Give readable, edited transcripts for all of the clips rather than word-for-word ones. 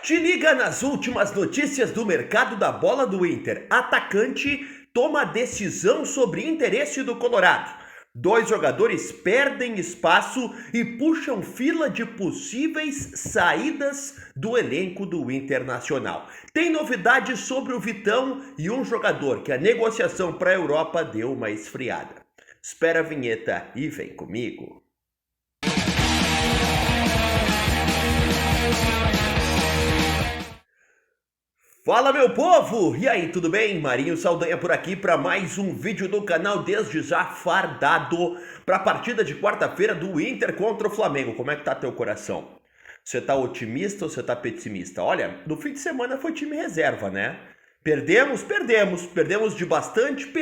Te liga nas últimas notícias do mercado da bola do Inter. Atacante toma decisão sobre interesse do Colorado. Dois jogadores perdem espaço e puxam fila de possíveis saídas do elenco do Internacional. Tem novidades sobre o Vitão e um jogador que a negociação para a Europa deu uma esfriada. Espera a vinheta e vem comigo. Fala, meu povo! E aí, tudo bem? Marinho Saldanha por aqui para mais um vídeo do canal, desde já fardado para a partida de quarta-feira do Inter contra o Flamengo. Como é que tá teu coração? Você tá otimista ou você tá pessimista? Olha, no fim de semana foi time reserva, né? Perdemos de bastante.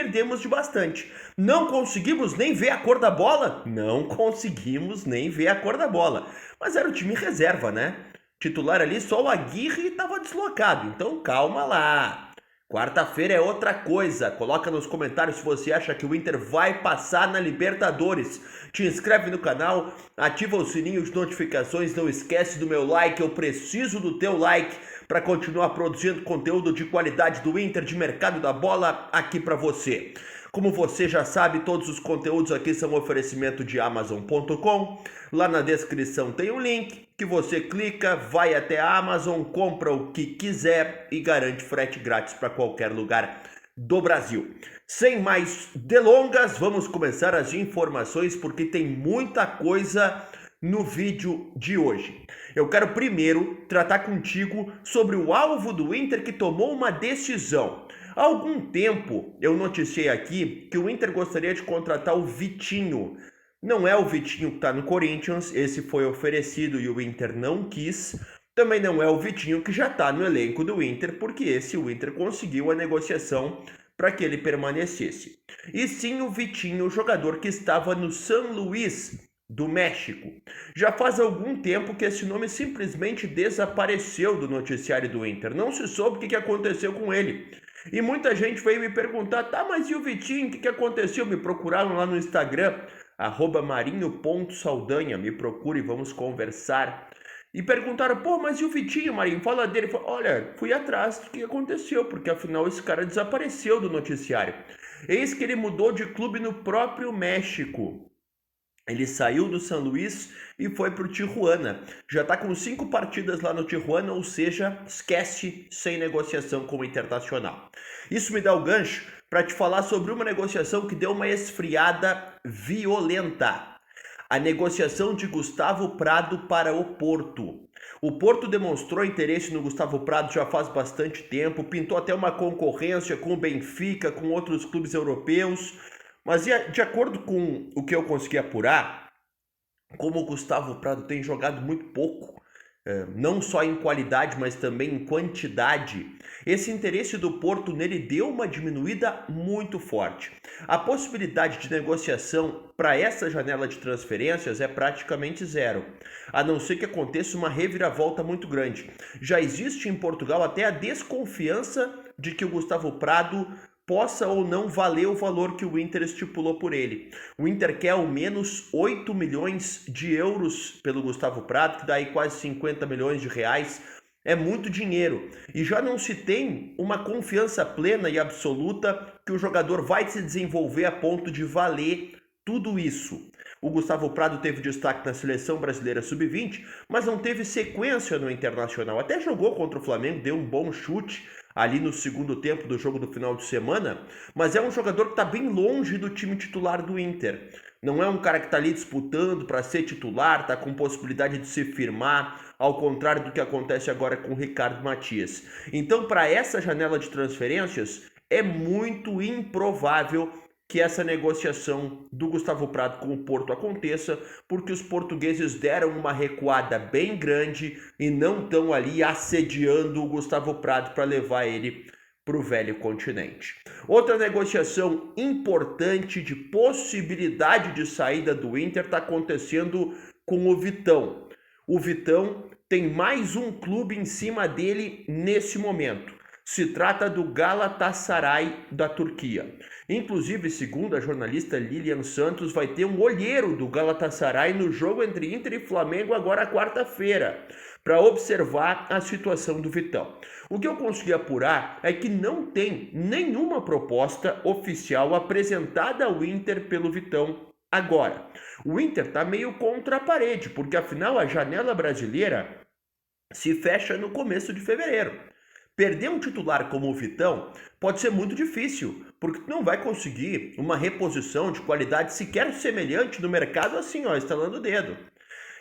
Não conseguimos nem ver a cor da bola? Não conseguimos nem ver a cor da bola. Mas era o time reserva, né? Titular ali, só o Aguirre estava deslocado, então calma lá. Quarta-feira é outra coisa. Coloca nos comentários se você acha que o Inter vai passar na Libertadores. Te inscreve no canal, ativa o sininho de notificações, não esquece do meu like, eu preciso do teu like para continuar produzindo conteúdo de qualidade do Inter, de mercado da bola aqui para você. Como você já sabe, todos os conteúdos aqui são um oferecimento de Amazon.com. Lá na descrição tem um link que você clica, vai até a Amazon, compra o que quiser e garante frete grátis para qualquer lugar do Brasil. Sem mais delongas, vamos começar as informações porque tem muita coisa no vídeo de hoje. Eu quero primeiro tratar contigo sobre o alvo do Inter que tomou uma decisão. Há algum tempo eu noticiei aqui que o Inter gostaria de contratar o Vitinho. Não é o Vitinho que está no Corinthians, esse foi oferecido e o Inter não quis. Também não é o Vitinho que já está no elenco do Inter, porque esse o Inter conseguiu a negociação para que ele permanecesse. E sim o Vitinho, o jogador que estava no San Luis do México. Já faz algum tempo que esse nome simplesmente desapareceu do noticiário do Inter. Não se soube o que aconteceu com ele. E muita gente veio me perguntar, tá, mas e o Vitinho, o que aconteceu? Me procuraram lá no Instagram, @marinho.saldanha, me procure e vamos conversar. E perguntaram, pô, mas e o Vitinho, Marinho? Fala dele. Olha, fui atrás do que aconteceu, porque afinal esse cara desapareceu do noticiário. Eis que ele mudou de clube no próprio México. Ele saiu do San Luis e foi para o Tijuana. Já está com 5 partidas lá no Tijuana, ou seja, esquece, sem negociação com o Internacional. Isso me dá o gancho para te falar sobre uma negociação que deu uma esfriada violenta. A negociação de Gustavo Prado para o Porto. O Porto demonstrou interesse no Gustavo Prado já faz bastante tempo, pintou até uma concorrência com o Benfica, com outros clubes europeus. Mas de acordo com o que eu consegui apurar, como o Gustavo Prado tem jogado muito pouco, não só em qualidade, mas também em quantidade, esse interesse do Porto nele deu uma diminuída muito forte. A possibilidade de negociação para essa janela de transferências é praticamente zero, a não ser que aconteça uma reviravolta muito grande. Já existe em Portugal até a desconfiança de que o Gustavo Prado possa ou não valer o valor que o Inter estipulou por ele. O Inter quer ao menos 8 milhões de euros pelo Gustavo Prado, que dá aí quase 50 milhões de reais. É muito dinheiro. E já não se tem uma confiança plena e absoluta que o jogador vai se desenvolver a ponto de valer tudo isso. O Gustavo Prado teve destaque na seleção brasileira sub-20, mas não teve sequência no Internacional. Até jogou contra o Flamengo, deu um bom chute ali no segundo tempo do jogo do final de semana, mas é um jogador que está bem longe do time titular do Inter. Não é um cara que está ali disputando para ser titular, está com possibilidade de se firmar, ao contrário do que acontece agora com o Ricardo Matias. Então, para essa janela de transferências, é muito improvável que essa negociação do Gustavo Prado com o Porto aconteça, porque os portugueses deram uma recuada bem grande e não estão ali assediando o Gustavo Prado para levar ele para o velho continente. Outra negociação importante de possibilidade de saída do Inter está acontecendo com o Vitão. O Vitão tem mais um clube em cima dele nesse momento. Se trata do Galatasaray da Turquia. Inclusive, segundo a jornalista Lilian Santos, vai ter um olheiro do Galatasaray no jogo entre Inter e Flamengo agora quarta-feira, para observar a situação do Vitão. O que eu consegui apurar é que não tem nenhuma proposta oficial apresentada ao Inter pelo Vitão agora. O Inter está meio contra a parede, porque afinal a janela brasileira se fecha no começo de fevereiro. Perder um titular como o Vitão pode ser muito difícil, porque tu não vai conseguir uma reposição de qualidade sequer semelhante no mercado assim, ó, estalando o dedo.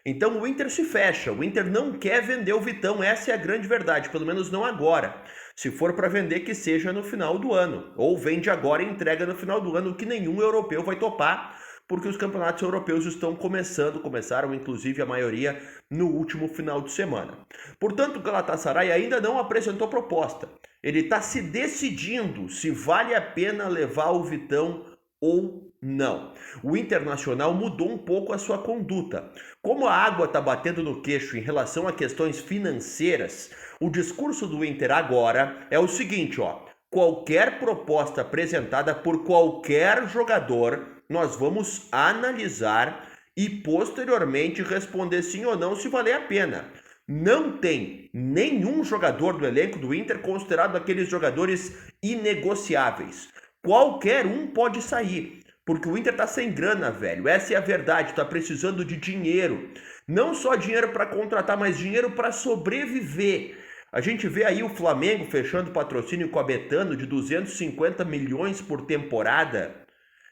Então o Inter se fecha, o Inter não quer vender o Vitão, essa é a grande verdade, pelo menos não agora. Se for para vender, que seja no final do ano, ou vende agora e entrega no final do ano, que nenhum europeu vai topar, porque os campeonatos europeus estão começaram inclusive a maioria no último final de semana. Portanto, o Galatasaray ainda não apresentou proposta. Ele está se decidindo se vale a pena levar o Vitão ou não. O Internacional mudou um pouco a sua conduta. Como a água está batendo no queixo em relação a questões financeiras, o discurso do Inter agora é o seguinte, ó. Qualquer proposta apresentada por qualquer jogador, nós vamos analisar e posteriormente responder sim ou não se valer a pena. Não tem nenhum jogador do elenco do Inter considerado aqueles jogadores inegociáveis. Qualquer um pode sair, porque o Inter tá sem grana, velho. Essa é a verdade, tá precisando de dinheiro. Não só dinheiro para contratar, mas dinheiro para sobreviver. A gente vê aí o Flamengo fechando patrocínio com a Betano de 250 milhões por temporada.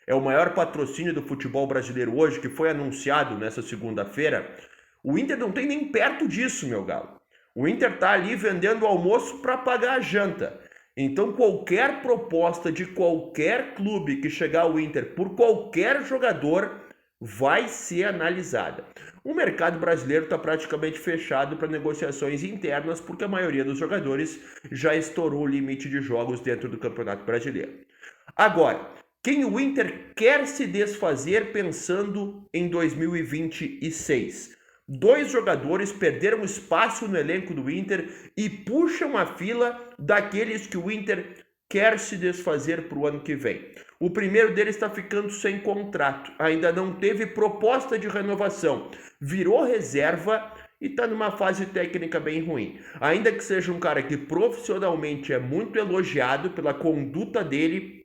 É o maior patrocínio do futebol brasileiro hoje, que foi anunciado nessa segunda-feira. O Inter não tem nem perto disso, meu galo. O Inter tá ali vendendo o almoço para pagar a janta. Então qualquer proposta de qualquer clube que chegar ao Inter por qualquer jogador vai ser analisada. O mercado brasileiro está praticamente fechado para negociações internas porque a maioria dos jogadores já estourou o limite de jogos dentro do Campeonato Brasileiro. Agora, quem o Inter quer se desfazer pensando em 2026? 2 jogadores perderam espaço no elenco do Inter e puxam a fila daqueles que o Inter quer se desfazer para o ano que vem. O primeiro deles está ficando sem contrato, ainda não teve proposta de renovação, virou reserva e está numa fase técnica bem ruim. Ainda que seja um cara que profissionalmente é muito elogiado pela conduta dele,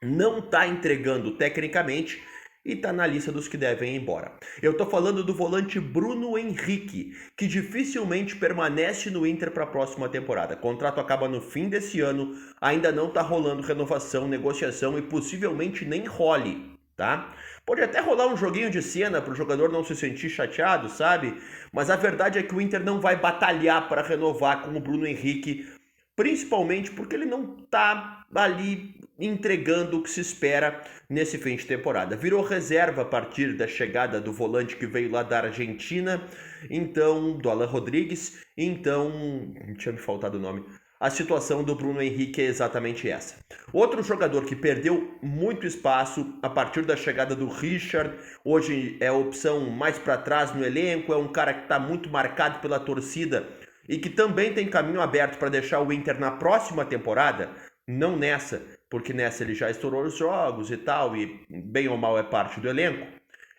não está entregando tecnicamente e está na lista dos que devem ir embora. Eu estou falando do volante Bruno Henrique, que dificilmente permanece no Inter para a próxima temporada. O contrato acaba no fim desse ano, ainda não está rolando renovação, negociação e possivelmente nem role, tá? Pode até rolar um joguinho de cena para o jogador não se sentir chateado, sabe? Mas a verdade é que o Inter não vai batalhar para renovar com o Bruno Henrique, principalmente porque ele não está ali entregando o que se espera nesse fim de temporada. Virou reserva a partir da chegada do volante que veio lá da Argentina, então, do Alan Rodrigues, então, tinha me faltado o nome. A situação do Bruno Henrique é exatamente essa. Outro jogador que perdeu muito espaço a partir da chegada do Richard, hoje é a opção mais para trás no elenco, é um cara que está muito marcado pela torcida e que também tem caminho aberto para deixar o Inter na próxima temporada, não nessa, porque nessa ele já estourou os jogos e tal, e bem ou mal é parte do elenco,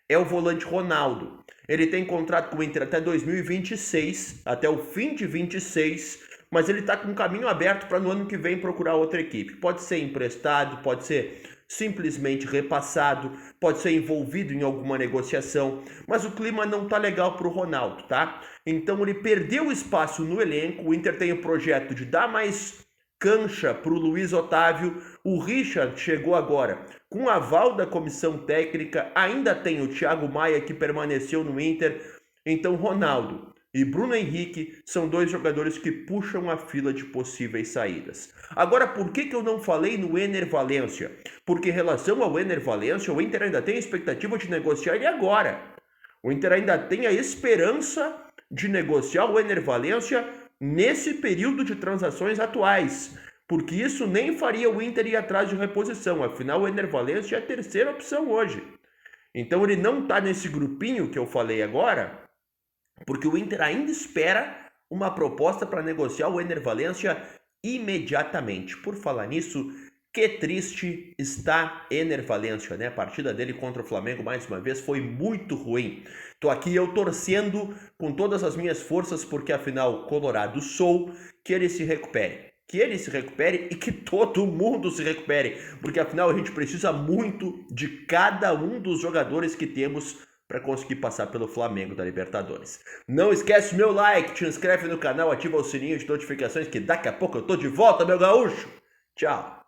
é o volante Ronaldo. Ele tem contrato com o Inter até 2026, até o fim de 26, mas ele está com um caminho aberto para no ano que vem procurar outra equipe. Pode ser emprestado, pode ser simplesmente repassado, pode ser envolvido em alguma negociação, mas o clima não tá legal para o Ronaldo, tá? Então ele perdeu espaço no elenco, o Inter tem o projeto de dar mais cancha para o Luiz Otávio, o Richard chegou agora com aval da comissão técnica, ainda tem o Thiago Maia que permaneceu no Inter, então Ronaldo e Bruno Henrique são 2 jogadores que puxam a fila de possíveis saídas. Agora, por que eu não falei no Ener Valencia? Porque em relação ao Ener Valencia, o Inter ainda tem a expectativa de negociar ele agora. O Inter ainda tem a esperança de negociar o Ener Valencia nesse período de transações atuais, porque isso nem faria o Inter ir atrás de reposição, afinal o Ener Valencia é a terceira opção hoje. Então ele não está nesse grupinho que eu falei agora, porque o Inter ainda espera uma proposta para negociar o Ener Valencia imediatamente. Por falar nisso, que triste está Ener Valencia, né? A partida dele contra o Flamengo, mais uma vez, foi muito ruim. Tô aqui eu torcendo com todas as minhas forças, porque afinal, colorado sou, que ele se recupere. Que ele se recupere e que todo mundo se recupere, porque afinal a gente precisa muito de cada um dos jogadores que temos para conseguir passar pelo Flamengo da Libertadores. Não esquece o meu like, te inscreve no canal, ativa o sininho de notificações que daqui a pouco eu tô de volta, meu gaúcho. Tchau.